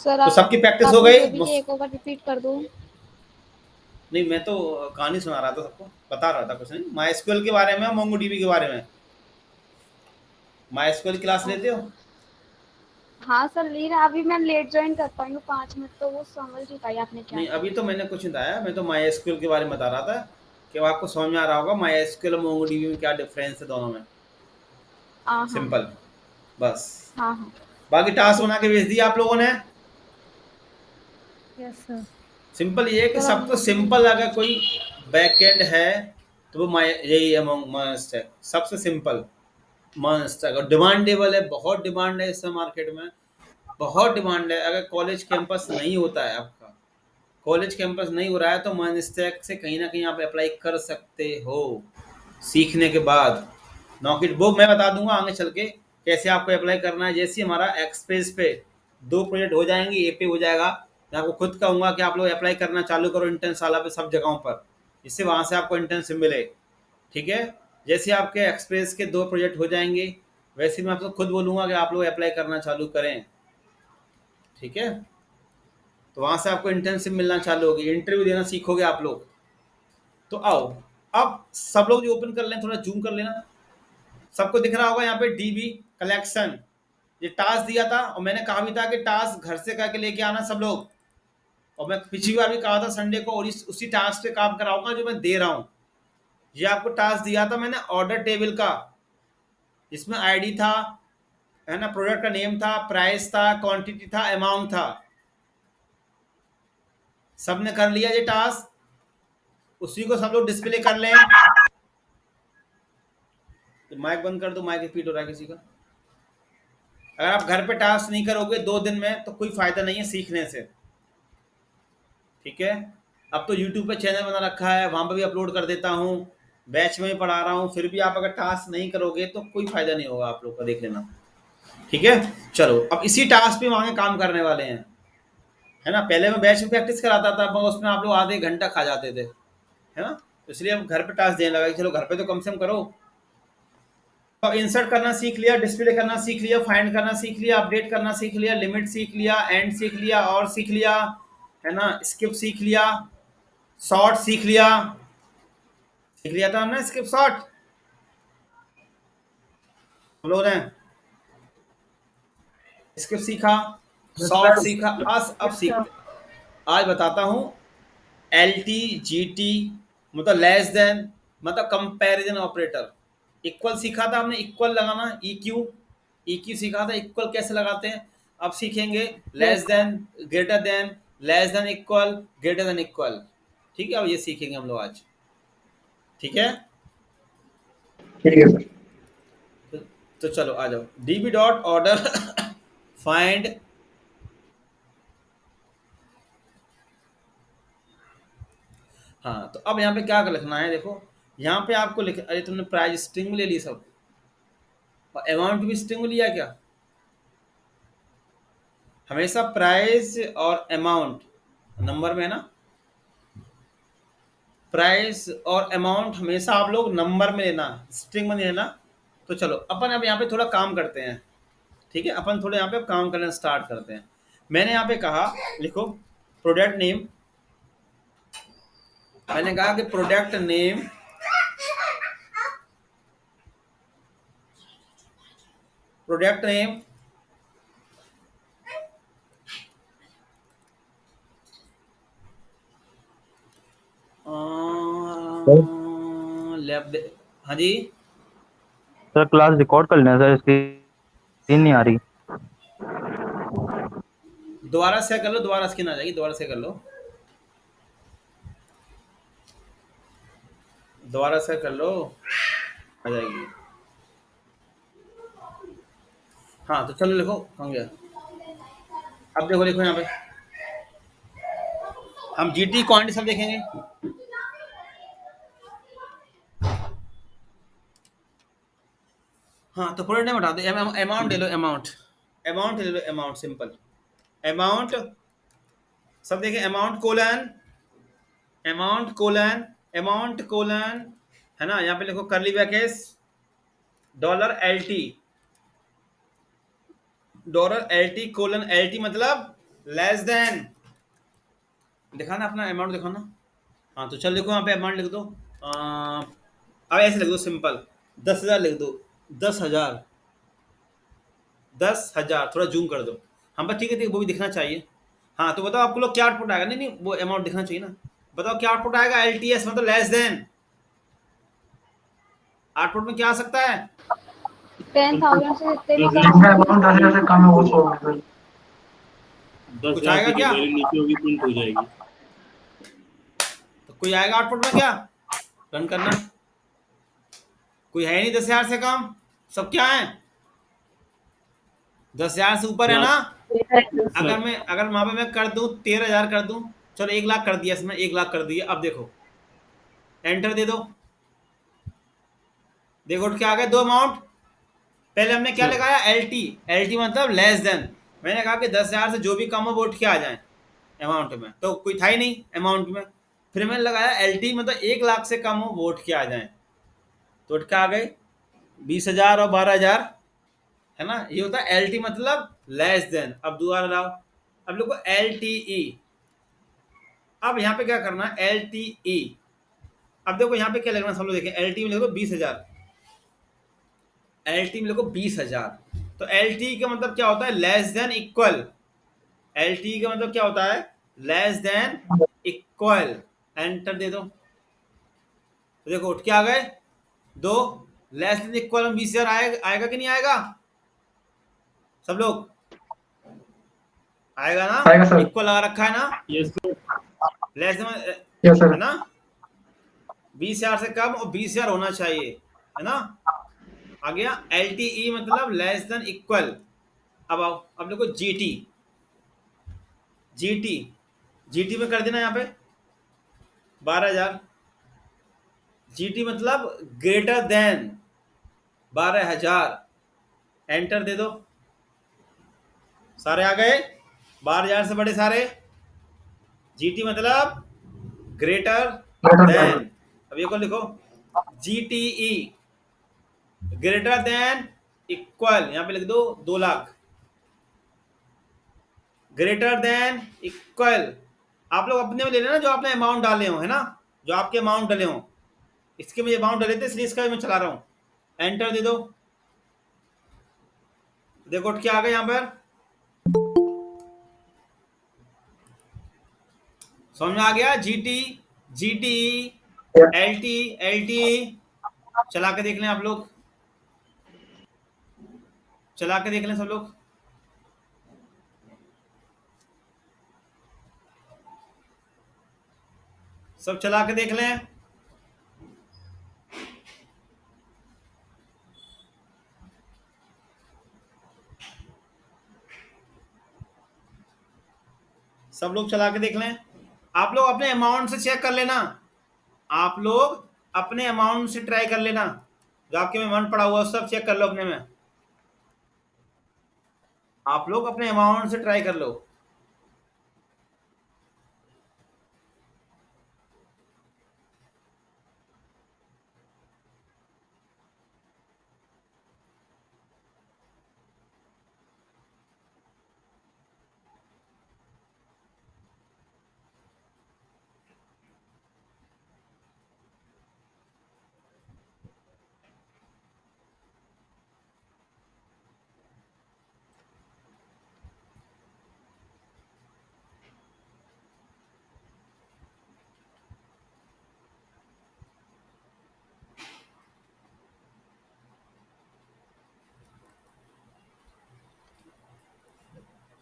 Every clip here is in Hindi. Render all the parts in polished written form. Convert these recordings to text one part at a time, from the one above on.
सर तो सबकी प्रैक्टिस हो आपने गई। जो भी ये एक बार रिपीट कर दो। नहीं, मैं तो कहानी सुना रहा था, सबको बता रहा था, कुछ नहीं। माई एसक्यूएल के बारे में, मोंगो डीबी के बारे में। माई एसक्यूएल क्लास लेते हो? हाँ सर, ले रहा अभी मैं लेट ज्वाइन कर पाई हूँ 5 मिनट, तो वो समझ नहीं पाई आपने क्या नहीं, कहा। अभी तो मैंने कुछ नहीं बताया, मैं तो माई एसक्यूएल के बारे में बता रहा था कि वो आपको समझ में आ रहा होगा माई एसक्यूएल और मोंगो डीबी में क्या डिफरेंस है दोनों में। हाँ हाँ। सिंपल, बस। हाँ हाँ। बाकी टास्क ठीक बना है। के भेज दिया आप लोगों ने। Yes sir. सिंपल ये है कि सर सबसे हमने भी नहीं सिंपल किया। अगर कोई बैकएंड है तो वो माई यही है, मोनस्टैक सबसे सिंपल। मोनस्टैक और डिमांडेबल है, बहुत डिमांड है इस मार्केट में, बहुत डिमांड है। अगर कॉलेज कैंपस नहीं होता है आपका, कॉलेज कैंपस नहीं हो रहा है, तो मोनस्टैक से कहीं ना कहीं आप अप्लाई कर सकते हो सीखने के बाद। नौकरी वो मैं बता दूंगा आगे चल के कैसे आपको अप्लाई करना है। जैसे ही हमारा एक्सप्रेस पे 2 प्रोजेक्ट हो जाएंगे, ए पे हो जाएगा, मैं आपको खुद कहूँगा कि आप लोग अप्लाई करना चालू करो इंटर्नशाला पे सब जगहों पर, इससे वहाँ से आपको इंटर्नशिप मिले। ठीक है, जैसे आपके एक्सप्रेस के 2 प्रोजेक्ट हो जाएंगे, वैसे मैं आपको खुद बोलूँगा कि आप लोग अप्लाई करना चालू करें। ठीक है, तो वहाँ से आपको इंटर्नशिप मिलना चालू होगी, इंटरव्यू देना सीखोगे आप लोग। तो आओ, अब सब लोग जो ओपन कर लें, थोड़ा जूम कर लेना। सबको दिख रहा होगा यहाँ पे डीबी कलेक्शन, ये टास्क दिया था और मैंने कहा भी था कि टास्क घर से करके लेके आना सब लोग। और मैं पिछली बार भी कहा था संडे को, और उसी टास्क पे काम कराऊंगा जो मैं दे रहा हूँ। ये आपको टास्क दिया था मैंने ऑर्डर टेबल का, इसमें आईडी था, है ना, प्रोडक्ट का नेम था, प्राइस था, क्वांटिटी था, अमाउंट था। सबने कर लिया ये टास्क, उसी को सब लोग डिस्प्ले कर लें। तो माइक बंद कर दो, माइक रिपीट हो रहा है किसी का। अगर आप घर पे टास्क नहीं करोगे 2 दिन में तो कोई फायदा नहीं है सीखने से। ठीक है, अब तो यूट्यूब पे चैनल बना रखा है, वहां पर भी अपलोड कर देता हूँ, बैच में भी पढ़ा रहा हूँ। फिर भी आप अगर टास्क नहीं करोगे तो कोई फायदा नहीं होगा आप लोग का, देख लेना। ठीक है, चलो अब इसी टास्क पे वहां काम करने वाले हैं, है ना। पहले मैं बैच में प्रैक्टिस कराता था, मगर उसमें आप लोग आधे घंटा खा जाते थे, है ना। तो इसलिए हम घर पे टास्क देने लगा कि चलो घर पे तो कम से कम करो। तो इंसर्ट करना सीख लिया, डिस्प्ले करना सीख लिया, फाइंड करना सीख लिया, अपडेट करना सीख लिया, लिमिट सीख लिया, एंड सीख लिया, और सीख लिया, है ना, स्किप सीख लिया, शॉर्ट सीख लिया। सीख लिया था हमने स्किप शॉर्ट हम लोगों ने, स्किप सीखा, शॉर्ट सीखा। अब यस सर। सीखते, आज बताता हूँ। एल टी जी टी मतलब लेस देन, मतलब कंपैरिजन ऑपरेटर। इक्वल सीखा था हमने, इक्वल लगाना, इक्यू, इक्यू सीखा था, इक्वल कैसे लगाते हैं। अब सीखेंगे yes less than, greater than, less than equal, greater than equal. ठीक है, अब ये सीखेंगे हम लोग आज। ठीक है, ठीक है सर। तो, तो चलो आ जाओ, डीबी डॉट ऑर्डर फाइंड। हाँ, तो अब यहाँ पे क्या लिखना है, देखो यहाँ पे आपको लिख, अरे तुमने प्राइस स्ट्रिंग में ले ली सब, और अमाउंट भी स्ट्रिंग में लिया क्या? हमेशा प्राइस और अमाउंट नंबर में है ना, प्राइस और अमाउंट हमेशा आप लोग नंबर में लेना, स्ट्रिंग में नहीं लेना। तो चलो अपन अब यहाँ पे थोड़ा काम करते हैं। ठीक है, अपन थोड़े यहाँ पे काम करना स्टार्ट करते हैं। मैंने यहाँ पे कहा लिखो प्रोडक्ट नेम, मैंने कहा कि product name, product name sir left, हाँ जी, सर क्लास रिकॉर्ड कर लेना सर, स्क्रीन नहीं आ रही। दोबारा से कर लो, दोबारा स्क्रीन आ जाएगी, दोबारा से कर लो, दोबारा से कर लो, आ जाएगी। हाँ, तो चलो लिखो, हो गया। अब देखो, लिखो यहाँ पे हम जी टी क्वांटिटी सब देखेंगे। हाँ, तो प्रोडक्ट नेम हटा दो, अमाउंट ले लो, अमाउंट, अमाउंट ले लो, अमाउंट सिंपल, अमाउंट सब देखें, amount colon, amount colon, amount colon, है ना। यहाँ पे लिखो करली brackets, dollar L T, dollar L T colon, L T मतलब लेस देन, दिखाना अपना अमाउंट दिखाना। हाँ तो चल देखो यहाँ पे अमाउंट लिख दो। अब ऐसे लिख दो सिंपल, 10,000 लिख दो। 10,000, 10,000 थोड़ा जूम कर दो। हाँ बस ठीक है, वो भी दिखना चाहिए। हाँ तो बताओ आपको लोग क्या आउटपुट आएगा। नहीं नहीं, वो अमाउंट दिखना चाहिए ना। बताओ क्या आउटपुट आएगा। LTS मतलब लेस देन। आउटपुट में क्या आ सकता है। 10,000 से जितने भी कम जिनका होंगे अमाउंट 10,000 से कम है वो शो होगा सर। कुछ 10,000 आएगा से जो क्या। वैल्यू नीचे होगी प्रिंट हो जाएगी। तो कोई आएगा आउटपुट में क्या। रन करना। कोई है नहीं 10,000 से कम। सब क्या है 10,000 से ऊपर है ना। सर अगर वहां पे मैं कर दूं 13,000 कर दूं। चलो 1,00,000 कर दिया इसमें, 1,00,000 कर दिया। अब देखो एंटर दे दो। देखो उठ के आ गए दो अमाउंट। पहले हमने क्या सर लगाया LT। LT मतलब लेस देन। मैंने कहा कि 10,000 से जो भी कम हो वो उठ के आ जाए अमाउंट में, तो कोई था ही नहीं अमाउंट में। फिर मैंने लगाया LT मतलब 1,00,000 से कम हो वो उठ के आ जाए, तो उठ के आ गए 20,000 और 12,000, है ना। ये होता है LT मतलब लेस देन। अब दोबारा लाओ, अब लोग LTE। अब यहाँ पे क्या करना है LTE। अब देखो यहाँ पे क्या लगना, सब लोग देखें LT में लिखो 20,000। LT में लिखो 20,000। तो LT का मतलब क्या होता है लेस देन इक्वल। LT का मतलब क्या होता है लेस देन इक्वल। एंटर दे दो। तो देखो उठ के आ गए दो। लेस देन इक्वल में 20,000 आएगा कि नहीं आएगा सब लोग। आएगा ना। आएगा सर। इक्वल लगा रखा है ना। Yes sir. Less than yes sir. है ना। 20,000 से कम और 20,000 होना चाहिए, है ना। आ गया LTE मतलब लेस देन इक्वल। अब आओ, अब देखो GT। GT, GT में कर देना यहाँ पे 12,000। GT मतलब ग्रेटर देन 12,000। एंटर दे दो। सारे आ गए 12,000 से बड़े सारे। GT मतलब ग्रेटर ग्रेटर देन। देन। अब ये को लिखो GTE ग्रेटर देन इक्वल। यहाँ पे लिख दो 2,00,000। Greater than equal. आप लोग अपने में ले लेना जो आपने अमाउंट डाले हो, है ना। जो आपके अमाउंट डाले हो, इसके मुझे अमाउंट डाले थे इसलिए इसका मैं चला रहा हूं। एंटर दे दो। देखो उठ के आ गए यहां पर। समझ में आ गया। GT, GTE, LT, LTE। चला के देख लें आप लोग, चला के देख लें सब लोग। सब चला के देख लें। सब लोग चला के देख लें। आप लोग अपने अमाउंट से चेक कर लेना। आप लोग अपने अमाउंट से ट्राई कर लेना। जो आपके में अमाउंट पड़ा हुआ है सब चेक कर लो अपने में। आप लोग अपने अमाउंट से ट्राई कर लो।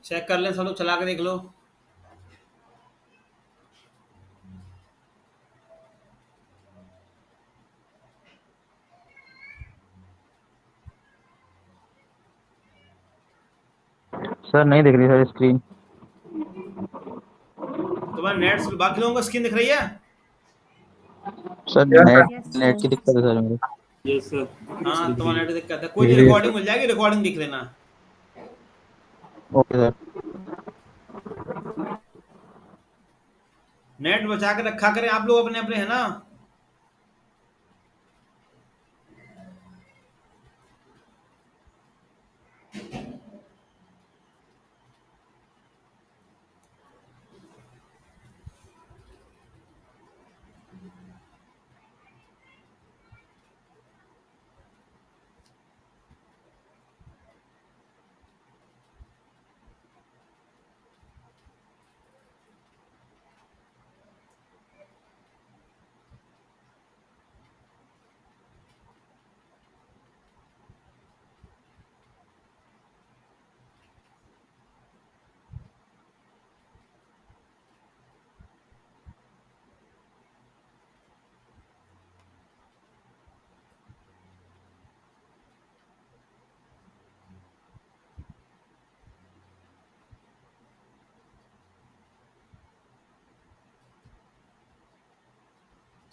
चेक कर लें सब लोग, चला के देख लो। सर नहीं दिख रही सर स्क्रीन। तुम्हारा नेट, बाकी लोगों को स्क्रीन दिख रही है। Sir yes net sir. Net की दिक्कत है सर मेरे। यस सर हाँ दिख रही तुम्हारा है। नेट दिक्कत है, कोई दिख नहीं, रही है रिकॉर्डिंग सर। मिल जाएगी, रिकॉर्डिंग दिख लेना। Okay sir. नेट बचा के रखा करें आप लोग अपने अपने, है ना।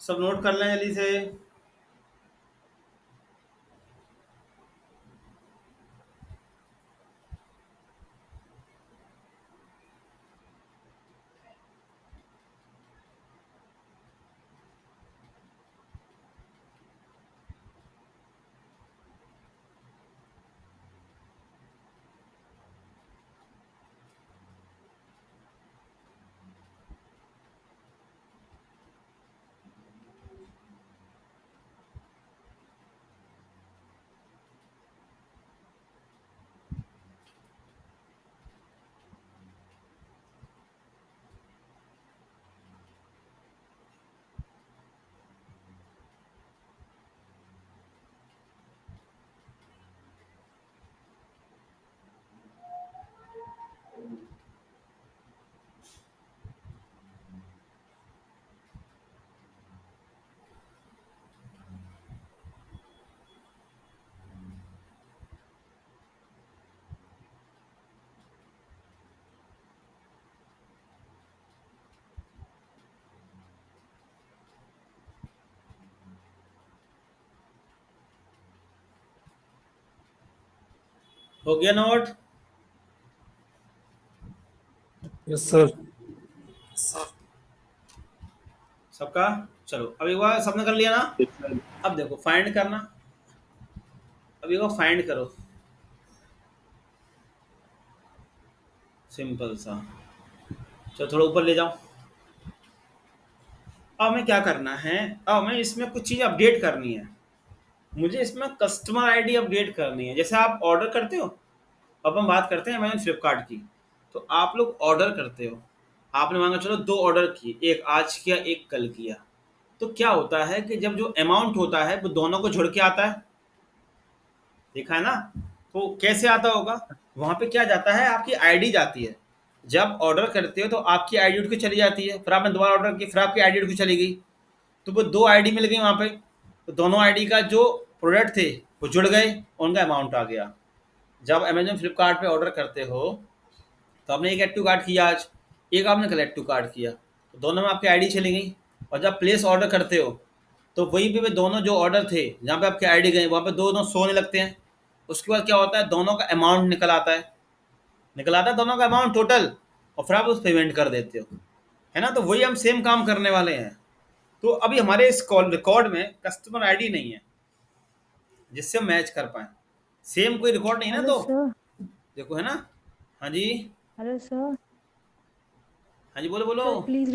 सब नोट कर लें जल्दी से। हो गया नोट? Yes sir. सबका? चलो अब एक बार सबने कर लिया ना? Yes sir. अब देखो फाइंड करना। अब एक बार फाइंड करो, सिंपल सा। चलो थोड़ा ऊपर ले जाओ। अब हमें क्या करना है, अब हमें इसमें कुछ चीज़ अपडेट करनी है। मुझे इसमें कस्टमर आईडी अपडेट करनी है। जैसे आप ऑर्डर करते हो, अब हम बात करते हैं अमेजन फ्लिपकार्ट की। तो आप लोग ऑर्डर करते हो, आपने मांगा चलो 2 ऑर्डर किए, एक आज किया एक कल किया। तो क्या होता है कि जब जो अमाउंट होता है वो दोनों को जुड़ के आता है, देखा है ना? तो कैसे आता होगा, वहाँ पे क्या जाता है, आपकी आईडी जाती है। जब ऑर्डर करते हो तो आपकी आईडी उठ के चली जाती है, फिर आपने दोबारा ऑर्डर किया, फिर आपकी आईडी उठ के चली गई। तो वो 2 आईडी मिल गई वहाँ पे। तो दोनों आईडी का जो प्रोडक्ट थे वो जुड़ गए, उनका अमाउंट आ गया। जब अमेजन फ्लिपकार्ट पे ऑर्डर करते हो तो आपने एक ऐड टू कार्ट किया आज, एक आपने कल ऐड टू कार्ट किया, तो दोनों में आपकी आईडी चली गई। और जब प्लेस ऑर्डर करते हो तो वहीं पे वे दोनों जो ऑर्डर थे जहाँ पे आपकी आईडी गई वहाँ पे दोनों सोने लगते हैं। उसके बाद क्या होता है, दोनों का अमाउंट निकल आता है दोनों का अमाउंट टोटल, और फिर आप उस पेमेंट कर देते हो, है ना? तो वही हम सेम काम करने वाले हैं। तो अभी हमारे इस कॉल रिकॉर्ड में कस्टमर आईडी नहीं है जिससे हम मैच कर पाए। सेम कोई रिकॉर्ड नहीं है ना, हेलो तो सर। देखो है ना। हाँ जी, हेलो सर। हाँ जी, बोलो बोलो। सर प्लीज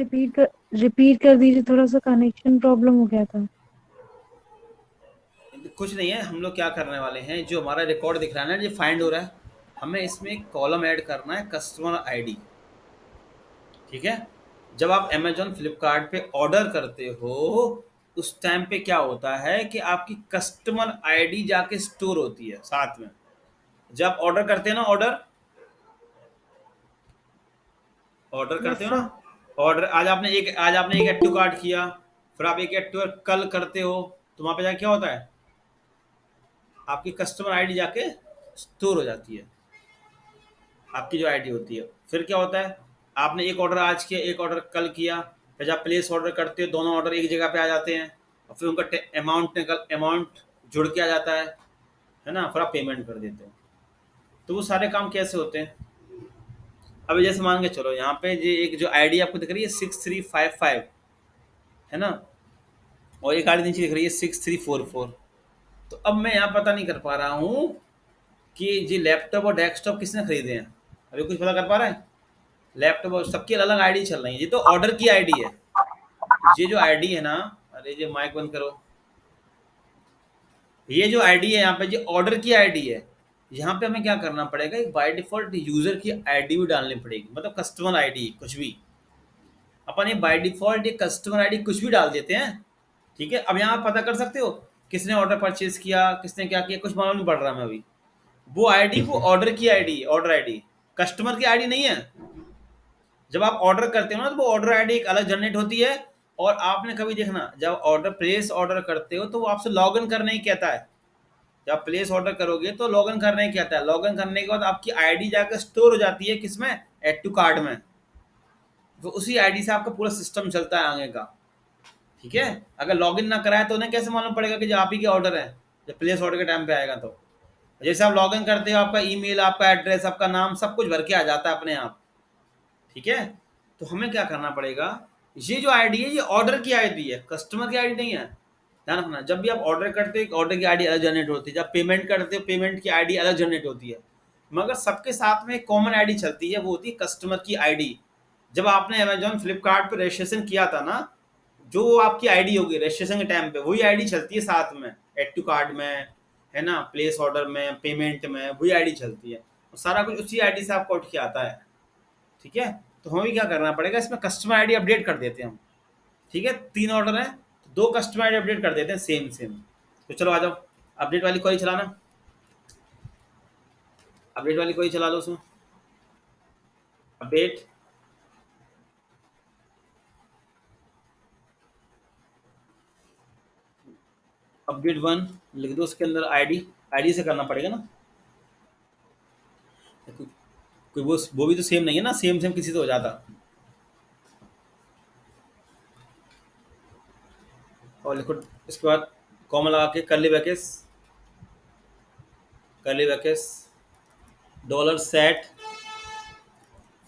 रिपीट कर दीजिए, थोड़ा सा कनेक्शन प्रॉब्लम हो गया था। कुछ नहीं है, हम लोग क्या करने वाले हैं, जो हमारा रिकॉर्ड दिख रहा है ना, जो फाइंड हो रहा है, हमें इसमें एक कॉलम ऐड करना है, कस्टमर आईडी। ठीक है? जब आप अमेजोन फ्लिपकार्ट पे ऑर्डर करते हो उस टाइम पे क्या होता है कि आपकी कस्टमर आईडी जाके स्टोर होती है साथ में। जब ऑर्डर करते हैं ना, ऑर्डर यस करते हो ना, सर। ऑर्डर आज आपने एक ऐड टू कार्ट किया, फिर आप एक ऐड टू कल करते हो, तो वहाँ पे जाके क्या होता है, आपकी कस्टमर आईडी जाके स्टोर हो जाती है, आपकी जो आईडी होती है। फिर क्या होता है, आपने एक ऑर्डर आज किया एक ऑर्डर कल किया, फिर जब प्लेस ऑर्डर करते हो दोनों ऑर्डर एक जगह पे आ जाते हैं, और फिर उनका अमाउंट जुड़ के आ जाता है ना? फिर आप पेमेंट कर देते हो। तो वो सारे काम कैसे होते हैं, अभी जैसे मान के चलो यहाँ पे ये एक जो आईडी आपको दिख रही है 6355, है ना? और एक आईडी नीचे दिख रही है 6344। तो अब मैं यहाँ पता नहीं कर पा रहा हूँ कि ये लैपटॉप और डेस्कटॉप किसने खरीदे हैं। अभी कुछ पता कर पा रहा है? लैपटॉप और सबकी अलग अलग आईडी चल रही है, ये तो ऑर्डर की आईडी है। ये जो आईडी है ना, अरे ये माइक बंद करो, ये जो आईडी है यहाँ पे ये ऑर्डर की आईडी है। यहाँ पे हमें क्या करना पड़ेगा, एक बाय डिफॉल्ट यूजर की आईडी भी डालनी पड़ेगी, मतलब कस्टमर आईडी कुछ भी। अपन ये बाय डिफॉल्ट ये कस्टमर आईडी कुछ भी डाल देते हैं। ठीक है? अब यहाँ पता कर सकते हो किसने ऑर्डर परचेज किया, किसने क्या किया, कुछ मालूम नहीं पड़ रहा मैं अभी। वो आईडी वो ऑर्डर की आईडी, ऑर्डर आईडी, कस्टमर की आईडी नहीं है। जब आप ऑर्डर करते हो ना तो वो ऑर्डर आईडी एक अलग जनरेट होती है। और आपने कभी देखना, जब प्लेस ऑर्डर करते हो तो वो आपसे लॉग इन करने ही कहता है। जब प्लेस ऑर्डर करोगे तो लॉग इन करने ही कहता है। लॉग इन करने के बाद आपकी आईडी जाकर स्टोर हो जाती है किसमें, ऐड टू कार्ट में। तो उसी आईडी से आपका पूरा सिस्टम चलता है आगे का। ठीक है। अगर लॉगिन ना कराए तो उन्हें कैसे मालूम पड़ेगा कि जो आप ही के ऑर्डर है, जब प्लेस ऑर्डर के टाइम पे आएगा तो। जैसे आप लॉगिन करते हो, आपका ईमेल, आपका एड्रेस, आपका नाम, सब कुछ भर के आ जाता है अपने आप, ठीक है। तो हमें क्या करना पड़ेगा, ये जो आईडी है ये ऑर्डर की आईडी है, कस्टमर की आईडी नहीं है। ध्यान रखना, जब भी आप ऑर्डर करते हो ऑर्डर की आईडी अलग जनरेट होती है, जब पेमेंट करते हो पेमेंट की आईडी अलग जनरेट होती है, मगर सबके साथ में एक कॉमन आईडी चलती है, वो होती है कस्टमर की आईडी। जब आपने अमेजोन फ्लिपकार्ट पे रजिस्ट्रेशन किया था ना, जो आपकी आईडी होगी रजिस्ट्रेशन के टाइम पे, वही आईडी चलती है साथ में, एड टू कार्ड में, है ना, प्लेस ऑर्डर में, पेमेंट में, वही आईडी चलती है, और सारा कुछ उसी आईडी से आपको उठ के आता है, ठीक है। तो हमें भी क्या करना पड़ेगा, इसमें कस्टमर आईडी अपडेट कर देते हैं हम, ठीक है। 3 ऑर्डर है तो 2 कस्टमर आईडी अपडेट कर देते हैं सेम सेम। तो चलो आ जाओ, अपडेट वाली क्वेरी चलाना, अपडेट वाली क्वेरी चला लो उसमें, अपडेट। अपडेट 1 लिख दो, उसके अंदर आईडी, आईडी से करना पड़ेगा ना, कोई वो भी तो सेम नहीं है ना, सेम सेम किसी से हो जाता। और लिखो इसके बाद कॉमा लगा के curly brackets, curly brackets, dollar set,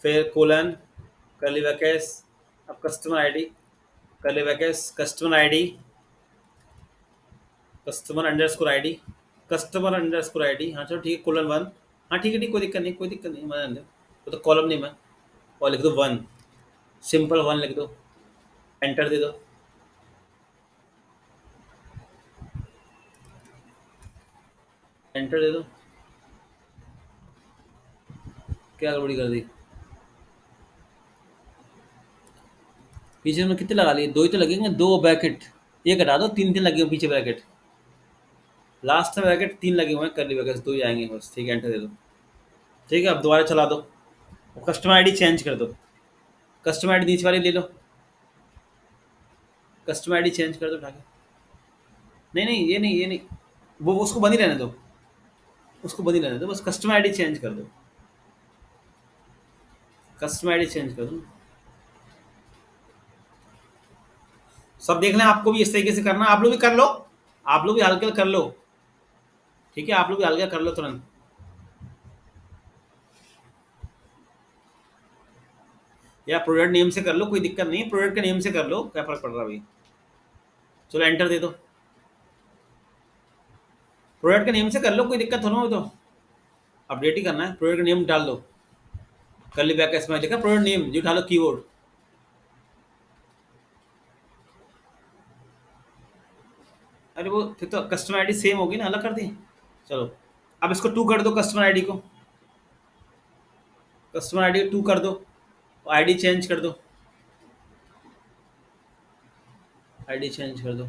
फिर कोलन, कर्ली ब्रैकेट्स, अब customer ID, curly brackets, customer ID, customer underscore ID, customer underscore ID, हाँ चलो ठीक है, कोलन 1, हाँ ठीक है, ठीक, कोई दिक्कत नहीं, कोई दिक्कत नहीं, मैं वो तो कॉलम नहीं मैं, और लिख दो 1, सिंपल 1 लिख दो, एंटर दे दो। एंटर दे दो, क्या गड़बड़ी कर दी, पीछे में कितने लगा लिए, 2 ही तो लगेंगे, 2 ब्रैकेट, एक हटा दो, 3 3 लगे हुए पीछे ब्रैकेट, लास्ट में ब्रैकेट 3 लगे हुए हैं, कर्ली ब्रैकेट्स 2 ही आएंगे बस, ठीक है, एंटर दे दो। ठीक है, अब दोबारा चला दो, कस्टमर आईडी चेंज कर दो, कस्टमर आईडी नीचे वाली ले लो, कस्टमर आईडी चेंज कर दो उठा के, नहीं नहीं ये नहीं, ये नहीं, वो उसको बंद ही रहने दो, उसको बंद ही रहने दो, बस कस्टमर आईडी चेंज कर दो, कस्टमर आईडी चेंज कर दो। सब देख लें, आपको भी इस तरीके से करना, आप लोग भी कर लो, आप लोग भी हल्के कर लो, ठीक है, आप लोग भी हल्का कर लो तुरंत। या प्रोडक्ट नेम से कर लो, कोई दिक्कत नहीं, प्रोडक्ट के नेम से कर लो, क्या फर्क पड़ रहा है भाई। चलो एंटर दे दो, प्रोडक्ट के नेम से कर लो, कोई दिक्कत थोड़ा हो, तो अपडेट ही करना है, प्रोडक्ट का नेम डाल दो, कर्ली ब्रैकेट्स में लिखा प्रोडक्ट नेम, जो उठा लो कीवर्ड, अरे वो फिर तो कस्टमर आईडी सेम होगी ना, अलग कर दी। चलो अब इसको 2 कर दो, कस्टमर आईडी को, कस्टमर आईडी को 2 कर दो, आईडी चेंज कर दो, आईडी चेंज कर दो,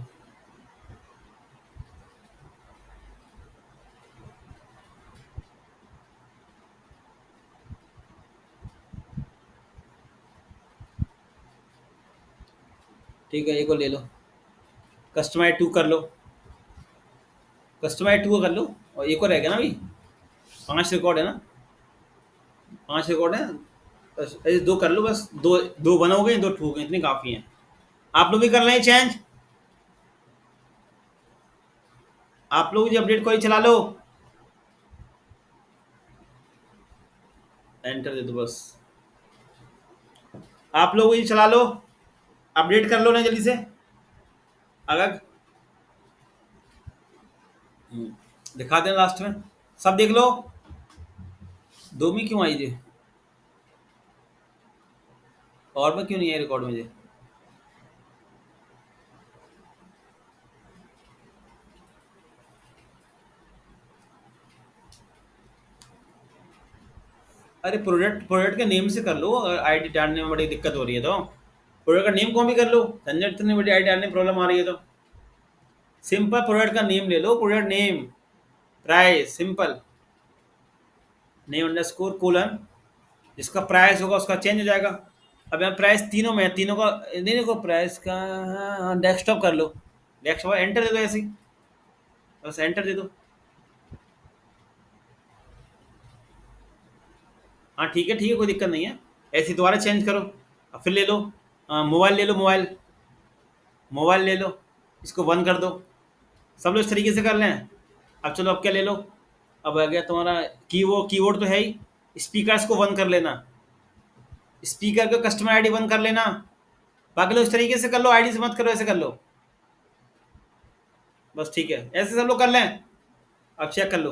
ठीक है, एक और ले लो, कस्टमर आईडी 2 कर लो, कस्टमर आईडी 2 कर लो, और एक और रह गया ना भाई, 5 रिकॉर्ड है ना, 5 रिकॉर्ड है, बस ऐसे 2 कर लो, बस 2 2 1 हो गए, 2 2 हो गए, इतनी काफ़ी हैं। आप लोग भी कर रहे हैं चेंज, आप लोग भी अपडेट कोई चला लो, एंटर दे दो बस, आप लोग भी चला लो, अपडेट कर लो ना जल्दी से, अगर दिखा देना लास्ट में, सब देख लो, 2 में क्यों आई जी, और में क्यों नहीं है रिकॉर्ड में जी, अरे प्रोडक्ट प्रोडक्ट के नेम से कर लो, अगर आईडी डालने में बड़ी दिक्कत हो रही है तो प्रोडक्ट का नेम को भी कर लो, झंझट, इतनी बड़ी आईडी डालने में प्रॉब्लम आ रही है तो सिंपल प्रोडक्ट का नेम ले लो, product name, price, simple name underscore colon, जिसका प्राइस होगा उसका चेंज हो जाएगा। अब यहाँ प्राइस तीनों में है, तीनों का नहीं को प्राइस का डेस्कटॉप कर लो, डेस्कटॉप एंटर दे दो, ऐसे ही बस एंटर दे दो, हाँ ठीक है, कोई दिक्कत नहीं है, ऐसे ही दोबारा चेंज करो, अब फिर ले लो, मोबाइल ले लो, मोबाइल मोबाइल ले लो, इसको बंद कर दो। सब लोग इस तरीके से कर लें। अब चलो, अब क्या ले लो, अब आ गया तुम्हारा कीबोर्ड तो है ही, स्पीकर्स को बंद कर लेना, स्पीकर का कस्टमर आईडी बंद कर लेना। बाकी लोग इस तरीके से कर लो, आईडी से मत करो, ऐसे कर लो बस, ठीक है, ऐसे सब लोग कर लें। अब चेक कर लो।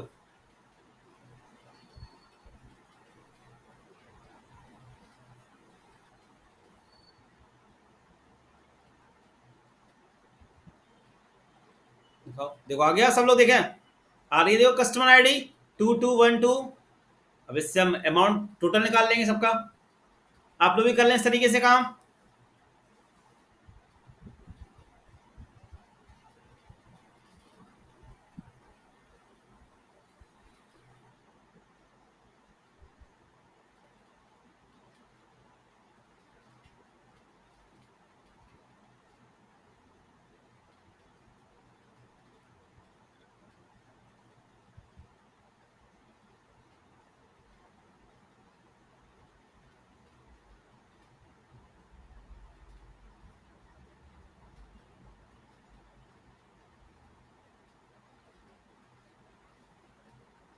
दिखाओ, देखो आ गया, सब लोग देखें, आ रही है, देखो कस्टमर आईडी 2212। अब इससे हम अमाउंट टोटल निकाल लेंगे सबका। आप लोग भी कर लें इस तरीके से काम।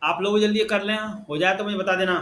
आप लोग भी जल्दी कर लें, हो जाए तो मुझे बता देना।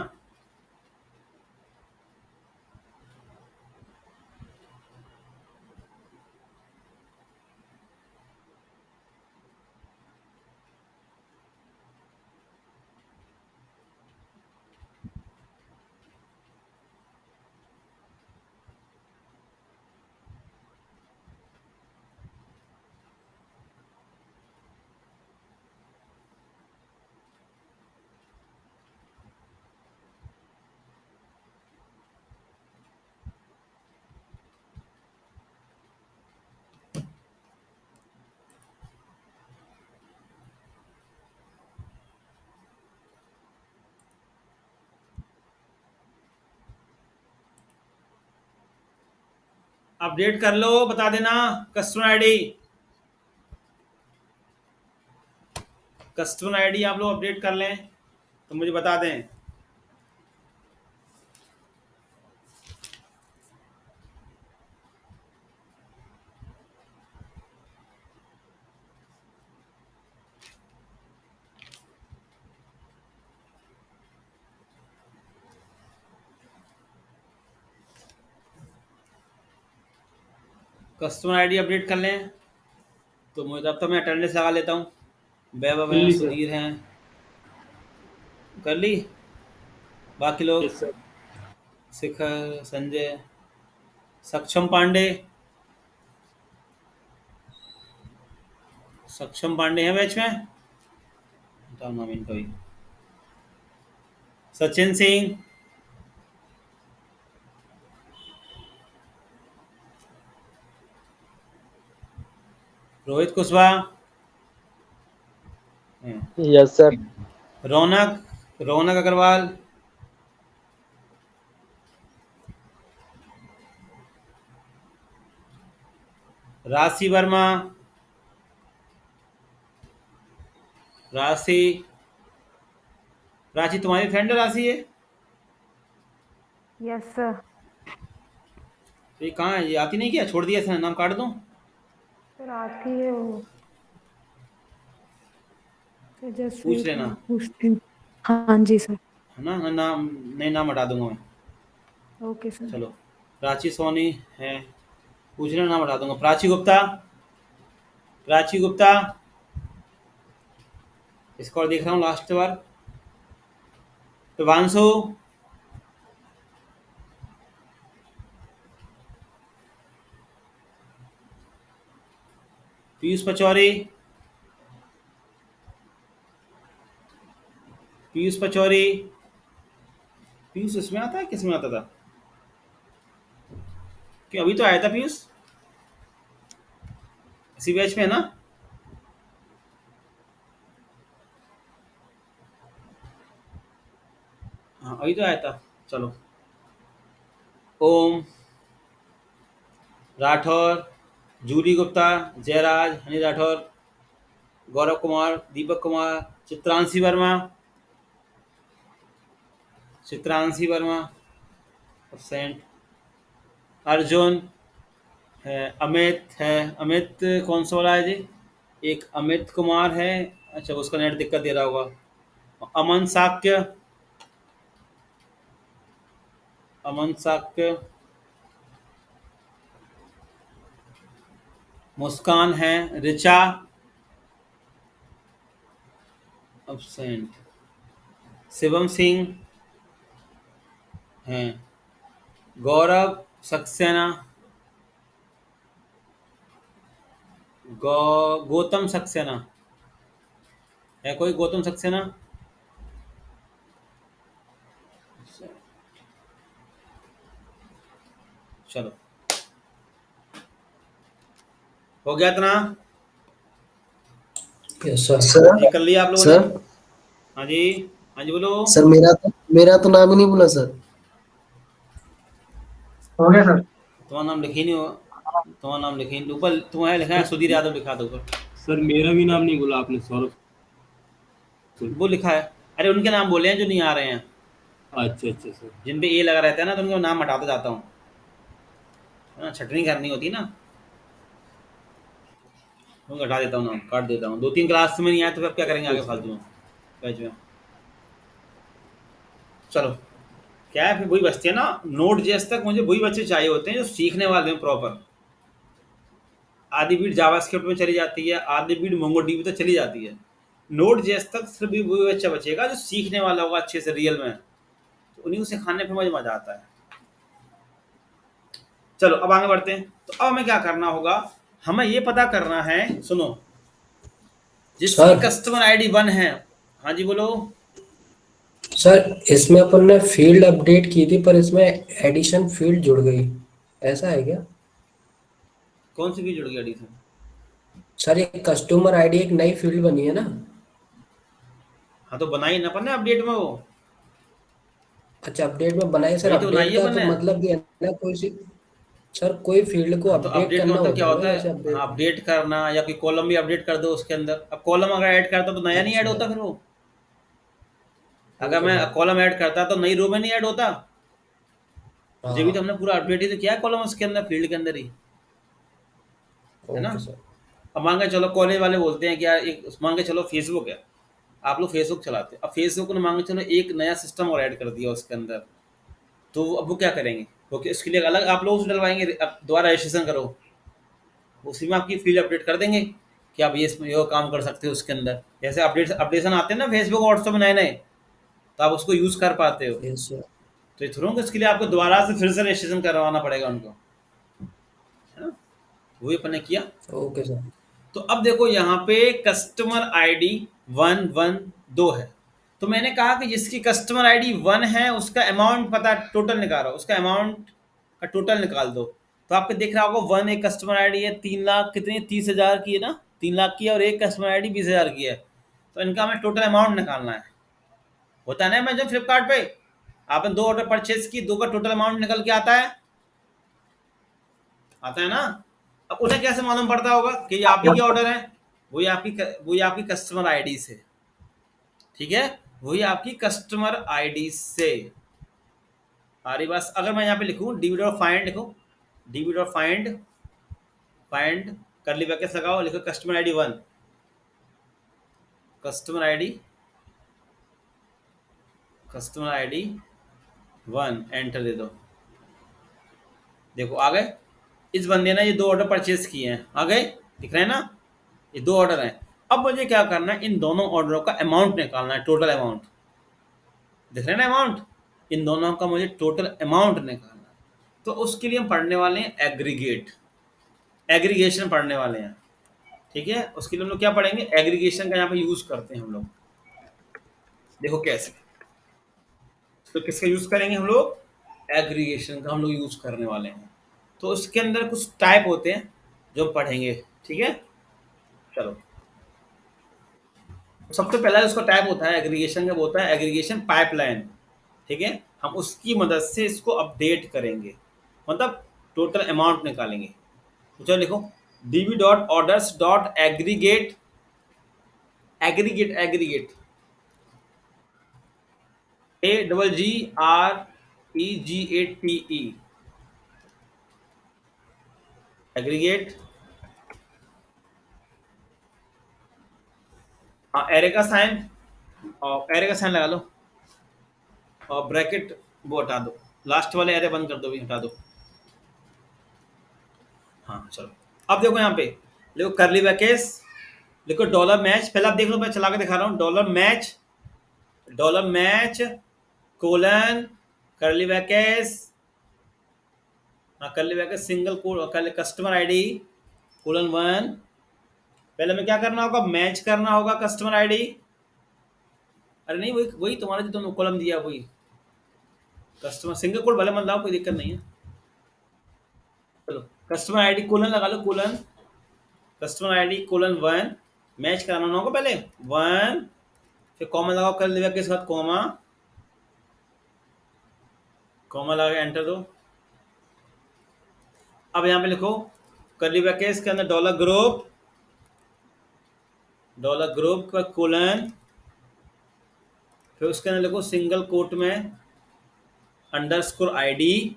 अपडेट कर लो, बता देना कस्टमर आईडी। कस्टमर आईडी आप लोग अपडेट कर लें तो मुझे बता दें। कस्टमर आईडी अपडेट कर लें तो मुझे, अब तो मैं अटेंडेंस लगा लेता हूँ। वैभव हैं, ठीक है। सुधीर हैं, कर ली। बाकी लोग, यस सर। शिखर, संजय, सक्षम पांडे, सक्षम पांडे हैं बैच में, बताओ नाम इनका भी। Sachin Singh, Rohit Kushwaha, yes sir. रौनक अग्रवाल, राशि वर्मा, राशि, राशि तुम्हारी फ्रेंड है राशि है? Yes sir. तो ये कहाँ है, ये आती नहीं क्या, छोड़ दिया इसने, नाम काट दूं? सर आती है वो। सर जस्ट पूछ वेट, लेना, मैं पूछती हूँ। हाँ जी सर। है ना, नाम नहीं, नाम हटा दूंगा मैं। Okay sir. चलो, प्राची सोनी है, पूछ लेना, नाम हटा दूंगा। प्राची गुप्ता, प्राची गुप्ता, इसको और देख रहा हूँ लास्ट बार। विवांशु, पीयूष पचौरी, पीयूष पचौरी, पीयूष इसमें आता है, किसमें आता था कि अभी तो आया था पीयूष, इसी बैच में है ना? हाँ अभी तो आया था। चलो, ओम राठौर, जूली गुप्ता, जयराज, हनी राठौर, गौरव कुमार, दीपक कुमार, चित्रांशी वर्मा, एबसेंट, अर्जुन, है अमित है। अमित कौन सा वाला है जी? एक अमित कुमार है। अच्छा, उसका नेट दिक्कत दे रहा होगा। अमन साक्य, अमन साक्य। मुस्कान है। ऋचा अब्सेंट। शिवम सिंह हैं। गौरव सक्सेना, गौतम सक्सेना है। कोई गौतम सक्सेना? चलो, हो गया इतना? Yes sir. सर ये कर लिया आप लोगों ने? सर हाँ जी, हाँ जी बोलो। सर मेरा तो नाम ही नहीं बोला सर। हो गया सर। तुम्हारा नाम लिखे ही नहीं होगा। तुम्हारा नाम लिखे ही नहीं, ऊपर तुम्हारा लिखा है सुधीर यादव, लिखा था ऊपर। सर मेरा भी नाम नहीं बोला आपने, सौरभ। वो लिखा है। अरे उनके नाम बोले हैं जो नहीं आ रहे हैं, अच्छा अच्छा सर। जिन पे ए लगा रहता है ना, तो उनका नाम हटाता जाता हूँ। हाँ, छटनी करनी होती है ना, उनको हटा देता हूँ, नाम काट देता हूँ। 2-3 क्लास में नहीं आया तो फिर क्या करेंगे आगे फालतू में, बैच में। चलो, क्या है, फिर वही बचती है ना। नोट जेएस तक मुझे वही बच्चे चाहिए होते हैं जो सीखने वाले हैं प्रॉपर। आधी बीट जावास्क्रिप्ट में चली जाती है, आधी बीट मोंगोडीबी तक चली जाती है। नोट जेएस तक सिर्फ भी वही बच्चा बचेगा जो सीखने वाला होगा अच्छे से रियल में, तो उन्हीं को सिखाने पे मुझे मजा आता है। चलो अब आगे बढ़ते हैं। तो अब हमें क्या करना होगा, हमें ये पता करना है, सुनो, जिसकी सर कस्टमर आईडी 1 है। हाँ जी बोलो। सर इसमें अपन ने फील्ड अपडेट की थी, पर इसमें एडिशन फील्ड जुड़ गई, ऐसा है क्या? कौन सी भी जुड़ गई एडिशन? सर ये कस्टमर आईडी एक नई फील्ड बनी है ना? हाँ तो बनाई ना अपन ने अपडेट में वो, अच्छा, अपडेट में बनाई सर। वही तो बनाई अपडेट है का अपन तो ने। मतलब ये है ना, कोई सी सर कोई फील्ड को हाँ तो अपडेट अपडेट का करना मतलब क्या होता है ना, होता है? जैसे हाँ, अपडेट। अपडेट करना, या कोई कॉलम भी अपडेट कर दो उसके अंदर। अब कॉलम अगर ऐड करता तो नया नहीं ऐड अच्छा, होता फिर वो। अगर ओके मैं सर। कॉलम ऐड करता तो नई रो में नहीं ऐड होता। जब भी तो हाँ, हमने पूरा अपडेट ही तो किया है कॉलम उसके अंदर, फील्ड के अंदर ही, है ना। Okay sir. अब मान के चलो कॉलेज वाले बोलते हैं कि यार एक, मान के चलो फेसबुक है, आप लोग फेसबुक चलाते हैं। अब फेसबुक ने मान के चलो एक नया सिस्टम और ऐड कर दिया उसके अंदर, तो अब वो क्या करेंगे? वो इसके लिए अलग आप लोगों से डलवाएंगे, अब दोबारा रजिस्ट्रेशन करो, उसी में आपकी फील्ड अपडेट कर देंगे कि आप ये इसमें ये काम कर सकते हो उसके अंदर। जैसे अपडेशन आते हैं ना फेसबुक व्हाट्सएप में नए नए, तो आप उसको यूज़ कर पाते हो। Yes sir. तो ये थ्रू इसके लिए आपको दोबारा से फिर से रजिस्ट्रेशन करवाना पड़ेगा उनको, है ना। वही अपन ने किया। Okay sir. तो अब देखो यहाँ पे कस्टमर आईडी 112 है। तो मैंने कहा कि जिसकी कस्टमर आईडी 1 है उसका अमाउंट पता, टोटल निकाल रहा हो, उसका अमाउंट का टोटल निकाल दो। तो आपको दिख रहा होगा 1 एक कस्टमर आईडी है, 3 लाख कितनी, 30,000 की है ना, 3 लाख की है, और एक कस्टमर आईडी 20,000 की है। तो इनका हमें टोटल अमाउंट निकालना है। होता है ना, मैं जब फ्लिपकार्ट पे आपने 2 ऑर्डर परचेज की, 2 का टोटल अमाउंट निकल के आता है, आता है ना। अब उन्हें कैसे मालूम पड़ता होगा कि ये आप ही के ऑर्डर है? वही आपकी कस्टमर आईडी से, ठीक है, वही आपकी कस्टमर आईडी से आ रही। बस अगर मैं यहाँ पे लिखूँ डीबी डॉट फाइंड, लिखूँ DB dot find, find curly brackets लगाओ, लिखो customer ID 1, customer ID, customer ID 1, enter दे दो। देखो आ गए। इस बंदे ने ये 2 ऑर्डर परचेज किए हैं, आ गए, दिख रहे हैं ना, ये 2 ऑर्डर हैं। अब मुझे क्या करना है, इन दोनों ऑर्डरों का अमाउंट निकालना है, टोटल अमाउंट। दिख रहे हैं ना अमाउंट, इन दोनों का मुझे टोटल अमाउंट निकालना है। तो उसके लिए हम पढ़ने वाले हैं एग्रीगेट, एग्रीगेशन पढ़ने वाले हैं, ठीक है। उसके लिए हम लोग क्या पढ़ेंगे, एग्रीगेशन का यहाँ पे यूज करते हैं हम लोग। देखो कैसे, तो किसका यूज करेंगे हम लोग, एग्रीगेशन का हम लोग यूज करने वाले हैं। तो उसके अंदर कुछ टाइप होते हैं जो हम पढ़ेंगे, ठीक है। चलो, सबसे पहला उसका टाइप होता है एग्रीगेशन का, वो होता है एग्रीगेशन पाइपलाइन, ठीक है। हम उसकी मदद से इसको अपडेट करेंगे, मतलब टोटल अमाउंट निकालेंगे। तो चलो लिखो dB dot orders dot aggregate, aggregate aggregate, AGGREGATE, aggregate, हाँ एरे का साइन, और एरे का साइन लगा लो और ब्रैकेट वो हटा दो, लास्ट वाले एरे बंद कर दो, भी हटा दो। हाँ चलो, अब देखो यहाँ पे, देखो करली ब्रैकेट्स, देखो डॉलर मैच, पहले आप देख लो, मैं चला के दिखा रहा हूँ। Dollar match colon curly brackets, हाँ curly bracket single quote customer ID colon 1। पहले में क्या करना होगा, मैच करना होगा कस्टमर आईडी, अरे नहीं वही वही तुम्हारा जो तुमने कॉलम दिया वही, कस्टमर सिंगल कोड भले मत लाओ, कोई दिक्कत नहीं है। चलो कस्टमर आईडी कोलन लगा लो, colon customer ID colon 1, match कराना होगा पहले 1, फिर कॉमा लगाओ कर लिया के साथ, कॉमा कॉमा लगा के एंटर दो। अब यहाँ पे लिखो करली ब्रैकेट्स के अंदर डॉलर ग्रुप का कोलन, फिर उसके अंदर लिखो सिंगल कोट में अंडरस्कोर आईडी,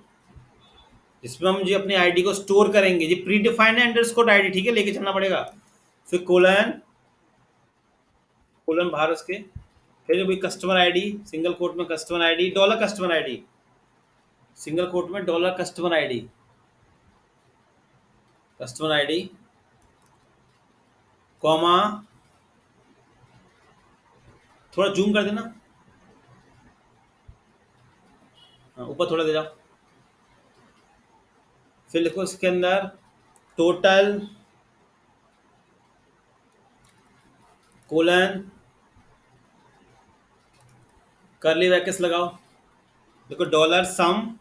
जिसमें हम जो अपनी आईडी को स्टोर करेंगे, ये प्री डिफाइंड है अंडरस्कोर आईडी, ठीक है, लेके चलना पड़ेगा। फिर कोलन बाहर उसके, फिर भी कस्टमर आईडी सिंगल कोट में customer ID, dollar customer ID single quote में डॉलर कस्टमर आईडी कॉमा, थोड़ा जूम कर देना, हाँ ऊपर थोड़ा दे जाओ। फिर लिखो इसके अंदर टोटल कोलन करली ब्रैकेट्स लगाओ, देखो डॉलर सम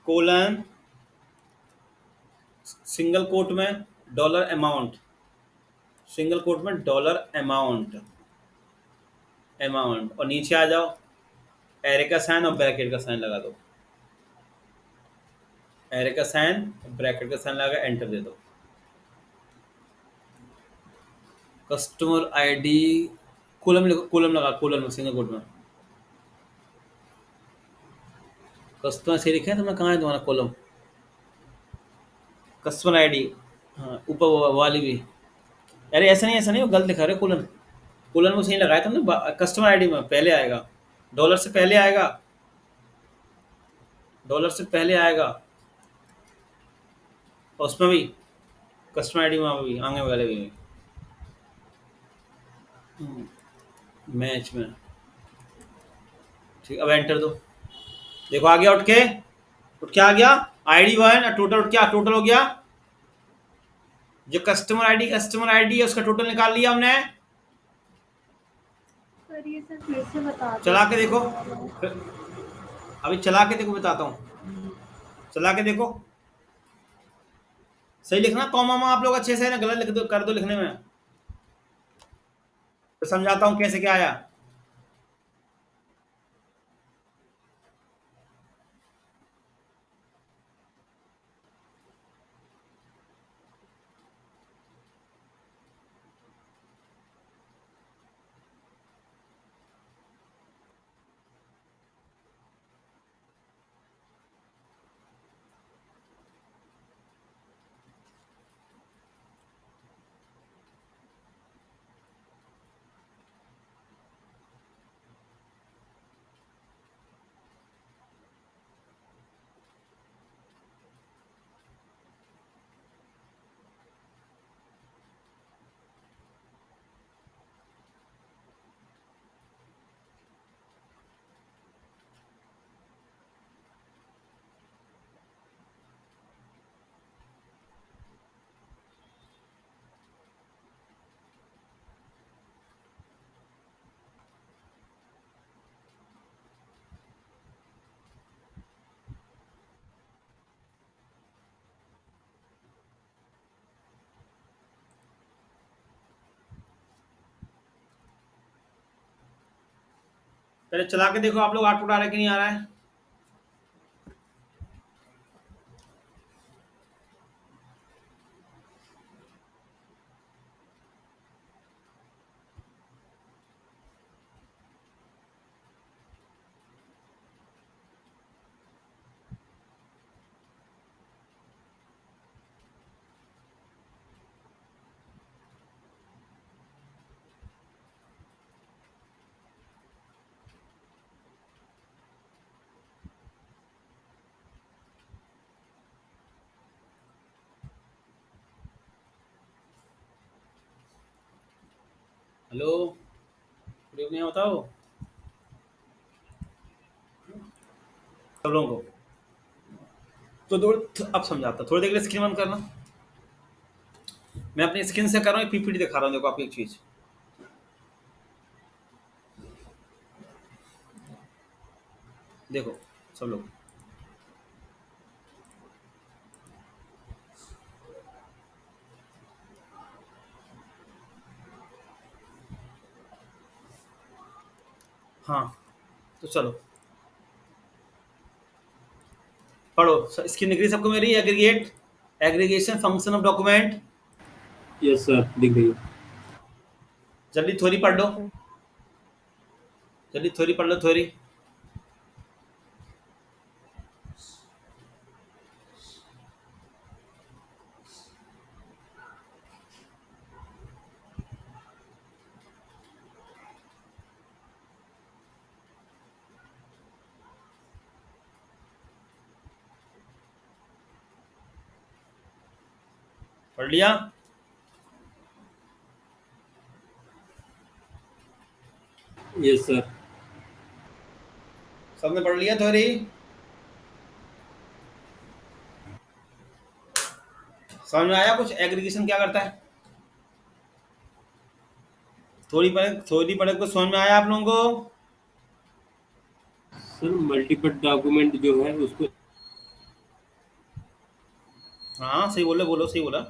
कोलन सिंगल कोट में डॉलर अमाउंट, सिंगल कोट में डॉलर अमाउंट, और नीचे आ जाओ, एरे का साइन और ब्रैकेट का साइन लगा दो, एरे का साइन ब्रैकेट का साइन लगा एंटर दे दो। कस्टमर आईडी कोलम लगा, कोलन में सिंगल कोट में कस्टमर से लिखे हैं, तुमने कहाँ है तुम्हारा कॉलम, कस्टमर आईडी, हाँ ऊपर वाली भी, अरे ऐसा नहीं वो गलत लिखा रहे, कोलन में सही लगाया तुमने, कस्टमर आईडी में पहले आएगा, डॉलर से पहले आएगा, और उसमें भी कस्टमर आईडी में भी आगे वाले भी मैच में, ठीक। अब एंटर दो, देखो आ गया, उठ के आ गया आईडी 1, टोटल उठ क्या टोटल हो गया, जो कस्टमर आईडी है उसका टोटल निकाल लिया हमने। सर ये सर फिर से बता दो। चला के देखो, अभी चला के देखो, बताता हूँ, चला के देखो, सही लिखना, कॉमा में आप लोग अच्छे से ना गलत लिख दो, कर दो लिखने में, तो समझाता हूँ कैसे क्या आया। पहले चला के देखो आप लोग, आउटपुट आ रहा है कि नहीं आ रहा है। हेलो, गुड इवनिंग, बताओ सब लोगों को। तो अब समझाता, थोड़ी देर के लिए स्क्रीन बंद करना। मैं अपनी स्क्रीन से कर रहा हूँ, पीपीटी दिखा रहा हूँ, देखो आपको एक चीज। देखो सब लोग, हाँ तो चलो पढ़ो। स्क्रीन दिख रही है सबको मेरी? Aggregate, aggregation function of document. Yes sir, दिख रही है। जल्दी थ्योरी पढ़ लो, Yes, sir. जल्दी थ्योरी पढ़ लो, थ्योरी। पढ़ लिया? Yes sir. सबने पढ़ लिया थ्योरी? समझ में आया कुछ एग्रीगेशन क्या करता है? थ्योरी पढ़े को समझ में आया आप लोगों को? सर मल्टीपल डॉक्यूमेंट जो है उसको। हाँ सही बोले, बोलो सही बोला।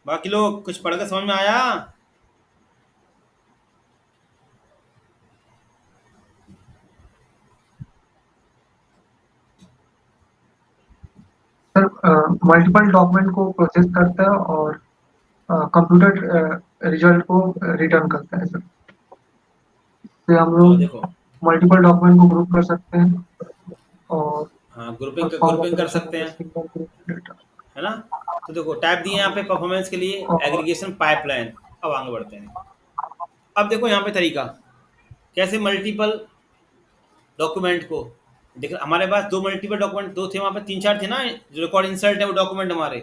बाकी लोग कुछ पढ़ के समझ में आया? सर मल्टीपल डॉक्यूमेंट को प्रोसेस करता है और कंप्यूटर रिजल्ट को रिटर्न करता है सर। इससे हम चलो लोग देखो, मल्टीपल डॉक्यूमेंट को ग्रुप कर सकते हैं और हाँ परफॉर्म ग्रुपिंग कर ऑपरेशन सकते में हैं, सिंगल ग्रुप डेटा। है ना? तो देखो टाइप दिए यहाँ पे परफॉर्मेंस के लिए और एग्रीगेशन पाइपलाइन। अब आगे बढ़ते हैं। अब देखो यहाँ पे तरीका कैसे मल्टीपल डॉक्यूमेंट को देख, हमारे पास दो मल्टीपल डॉक्यूमेंट, दो थे वहाँ पे, तीन चार थे ना जो रिकॉर्ड इंसर्ट है वो डॉक्यूमेंट हमारे,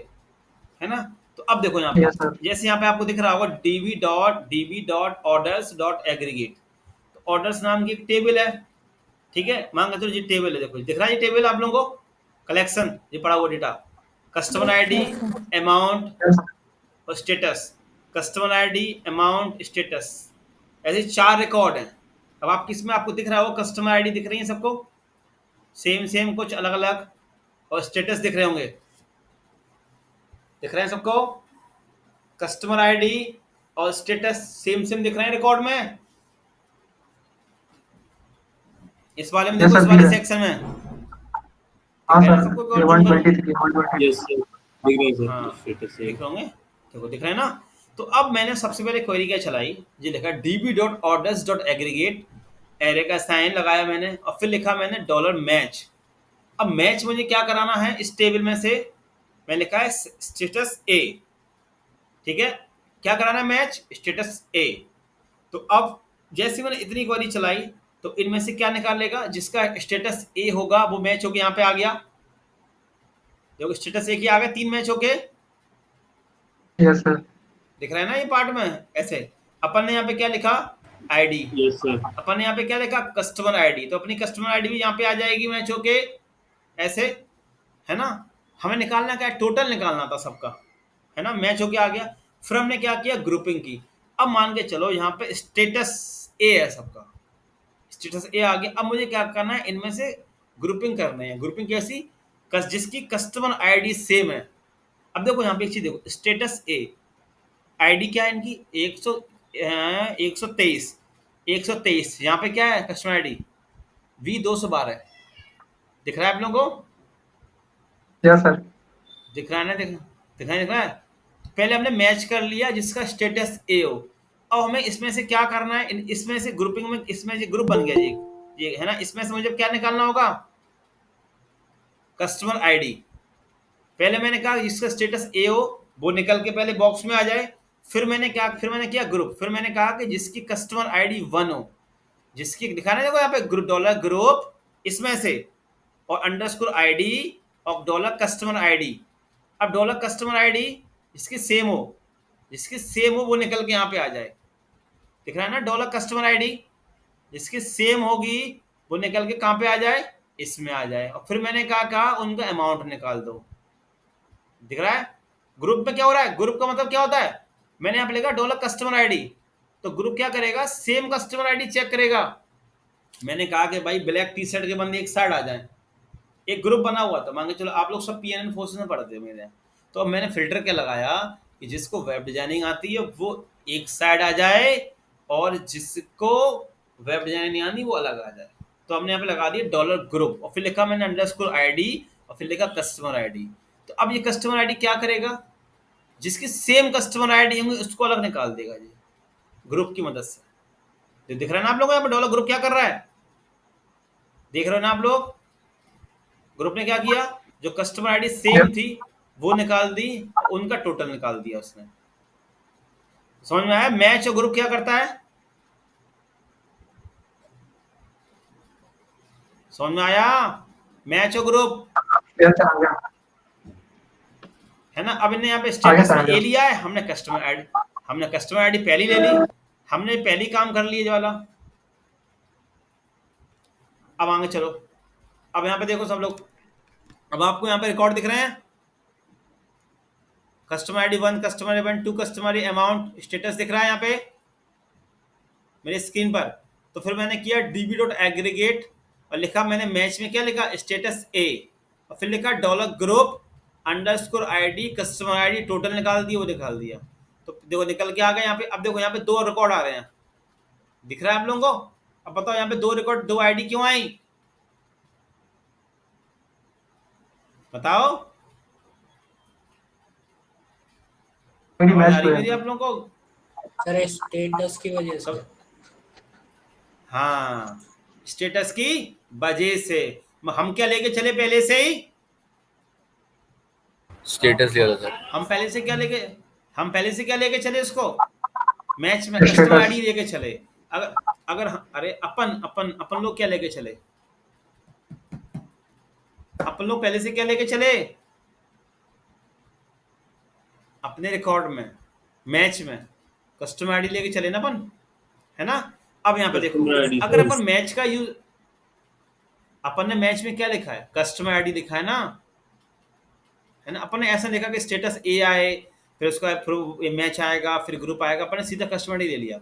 है ना? तो अब देखो यहाँ पे, यस सर। जैसे यहाँ पे आपको दिख रहा होगा db.orders.aggregate। तो ऑर्डर्स नाम की एक टेबल है, ठीक है? मान के चलो ये टेबल है, देखो दिख रहा है ये टेबल आप लोगों को, कलेक्शन ये पड़ा हुआ data, customer ID, Yes, sir. Amount yes और status. Customer ID, amount, status, ऐसे चार रिकॉर्ड हैं। अब आप किस में आपको दिख रहा हो, कस्टमर आईडी दिख रही है सबको सेम सेम, कुछ अलग अलग, और स्टेटस दिख रहे होंगे, दिख रहे हैं सबको? कस्टमर आईडी और स्टेटस सेम सेम दिख रहे हैं रिकॉर्ड में। इस वाले में यस देखो, सर इस दिख वाले रहा है। सेक्शन में हाँ दिख रहे हैं ना सर, सबको ये रिकॉर्ड जिनका? 123 123। यस सर, दिख रही है सर, हाँ स्टेटस है। दिख रहे होंगे, देखो दिख रहे हैं ना? तो अब मैंने सबसे पहले क्वेरी क्या चलाई, ये लिखा db.orders.aggregate, एरे का साइन लगाया मैंने और फिर लिखा मैंने $मैच। अब मैच मुझे क्या कराना है इस टेबल में से, मैं लिखा है स्टेटस ए, ठीक है? क्या कराना है? मैच स्टेटस ए। तो अब जैसे मैंने इतनी क्वेरी चलाई तो इनमें से क्या निकालेगा, जिसका स्टेटस ए होगा वो मैच होके यहाँ पे आ गया। देखो स्टेटस ए की आ गया, 3 मैच होके यस सर। दिख रहा है ना ये पार्ट में ऐसे। अपन ने यहाँ पे क्या लिखा, आईडी। Yes sir. अपन ने यहाँ पे क्या लिखा, कस्टमर आईडी, तो अपनी कस्टमर आईडी भी यहाँ पे आ जाएगी मैच होके ऐसे, है ना? हमें निकालना क्या है, टोटल निकालना था सबका, है ना? मैच होके आ गया। फिर हमने क्या किया, ग्रुपिंग की। अब मान के चलो यहाँ पे स्टेटस ए है सबका, स्टेटस ए आ गया। अब मुझे क्या करना है, इनमें से ग्रुपिंग करनी है। ग्रुपिंग कैसी, जिसकी कस्टमर आईडी सेम है। अब देखो यहाँ पे एक चीज देखो, स्टेटस ए आईडी क्या है इनकी, 123 यहाँ पे क्या है कस्टमर आईडी V212 दिख रहा है आप लोगों को? Yes sir. दिख रहा है ना? दिख रहा है। पहले हमने मैच कर लिया जिसका स्टेटस ए हो। अब हमें इसमें से क्या करना है, इसमें से ग्रुपिंग में, इसमें से ग्रुप बन गया ये है ना? इसमें से मुझे क्या निकालना होगा, कस्टमर आईडी। पहले मैंने कहा जिसका स्टेटस ए हो वो निकल के पहले बॉक्स में आ जाए। फिर मैंने किया ग्रुप। फिर मैंने कहा कि जिसकी कस्टमर आईडी 1 हो, जिसकी दिखाना देखो यहाँ पे ग्रुप, $ग्रुप इसमें से, और अंडरस्कोर आईडी और डॉलर कस्टमर आईडी। अब डॉलर कस्टमर आईडी जिसकी सेम हो वो निकल के यहाँ पे आ जाए। दिख रहा है ना, डॉलर कस्टमर आईडी जिसकी सेम होगी वो निकल के कहाँ पे आ जाए, इसमें आ जाए। और फिर मैंने कहा उनका अमाउंट निकाल दो। दिख रहा है ग्रुप में क्या हो रहा है, ग्रुप का मतलब क्या होता है, मैंने यहाँ पे लिखा डॉलर कस्टमर आईडी, तो ग्रुप क्या करेगा, सेम कस्टमर आईडी चेक करेगा। मैंने कहा कि भाई ब्लैक टी शर्ट के बंदे एक साइड आ जाए, एक ग्रुप बना हुआ था, मान के चलो आप लोग सब पीएनएन फोर्सेस में पढ़ते हो मेरे यहाँ। तो अब मैंने फिल्टर क्या लगाया कि जिसको वेब डिजाइनिंग आती है वो एक साइड आ जाए और जिसको वेब डिजाइनिंग नहीं आनी वो अलग आ जाए। तो हमने यहाँ पे लगा दिया डॉलर ग्रुप और फिर लिखा मैंने अंडरस्कोर आईडी और फिर लिखा कस्टमर आईडी। तो अब ये कस्टमर आईडी क्या करेगा, जिसकी सेम कस्टमर आईडी होंगी उसको अलग निकाल देगा जी ग्रुप की मदद से। तो दिख रहा है ना आप लोगों को यहाँ पे डॉलर ग्रुप क्या कर रहा है, देख रहे हो ना आप लोग, ग्रुप ने क्या किया, जो कस्टमर आईडी सेम थी वो निकाल दी, उनका टोटल निकाल दिया उसने। समझ में आया, मैच और ग्रुप क्या करता है, समझ में आया, मैच और ग्रुप यस सर, आ गया। है ना। अब इन्हें यहाँ पे आगे स्टेटस सर, में आगे। ए लिया है, हमने कस्टमर आईडी पहली ले ली, हमने पहली काम कर लिया वाला। अब आगे चलो, अब यहाँ पे देखो सब लोग, अब आपको यहाँ पे रिकॉर्ड दिख रहे हैं, customer ID 1, customer event 2, customer amount, status दिख रहा है यहाँ पे मेरी स्क्रीन पर। तो फिर मैंने किया db.aggregate और लिखा मैंने मैच में क्या लिखा, स्टेटस ए, और फिर लिखा dollar group underscore ID customer ID, total निकाल दिया, वो निकाल दिया। तो देखो निकल के आ गया यहाँ पे। अब देखो यहाँ पे 2 रिकॉर्ड आ रहे हैं, दिख रहा है आप लोगों को। अब बताओ यहाँ पे 2 रिकॉर्ड 2 आईडी क्यों आई, बताओ, मेरी आवाज मैच आ रही पे मेरी है। आप लोगों को सर स्टेटस की वजह से। सब, हाँ स्टेटस की वजह से। हम क्या लेके चले पहले से ही, स्टेटस लिया था सर। हम पहले से क्या लेके चले इसको, मैच में कस्टमर स्टेटस। आईडी लेके चले। अगर अरे अपन लोग क्या लेके चले, अपन लोग पहले से क्या लेके चले, अपने रिकॉर्ड में मैच में कस्टमर आईडी लेके चले ना अपन, है ना। अब यहाँ पे देखो, Customer ID अगर first। अपन मैच का यूज, अपन ने मैच में क्या लिखा है, कस्टमर आईडी लिखा है ना, है ना। अपन ने ऐसा लिखा कि स्टेटस ए आए, फिर उसका फिर मैच आएगा, फिर ग्रुप आएगा, अपन ने सीधा कस्टमर आईडी ले लिया।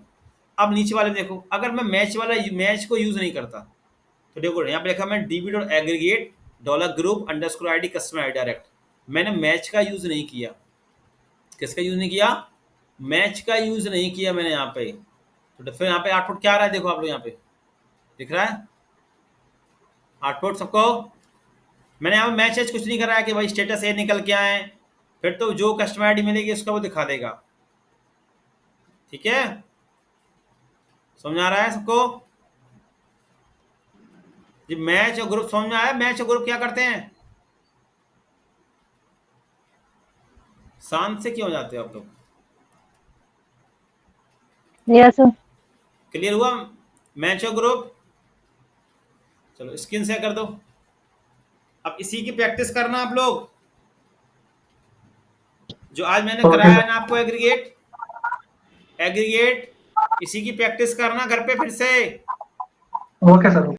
अब नीचे वाले में देखो, अगर मैं मैच को यूज नहीं करता तो देखो यहाँ पे लिखा मैं db.aggregate dollar group underscore ID customer ID direct, मैंने मैच का यूज नहीं किया। किसका यूज नहीं किया, मैच का यूज नहीं किया मैंने यहाँ पे। तो फिर यहाँ पे आउटपुट क्या आ रहा है, देखो आप लोग यहाँ पे दिख रहा है आउटपुट सबको। मैंने यहाँ पे मैच कुछ नहीं करा है कि भाई स्टेटस ए निकल के आए, फिर तो जो कस्टमर आईडी मिलेगी उसका वो दिखा देगा। ठीक है, समझ आ रहा है सबको जी। मैच और ग्रुप समझ में आया, मैच और ग्रुप क्या करते हैं, शांत से क्यों जाते हो आप लोग, यस सर। क्लियर हुआ मैच और ग्रुप। चलो स्क्रीन शेयर कर दो, अब इसी की प्रैक्टिस करना आप लोग, जो आज मैंने ओके कराया सर। है ना आपको एग्रीगेट, इसी की प्रैक्टिस करना घर पे फिर से। Okay sir.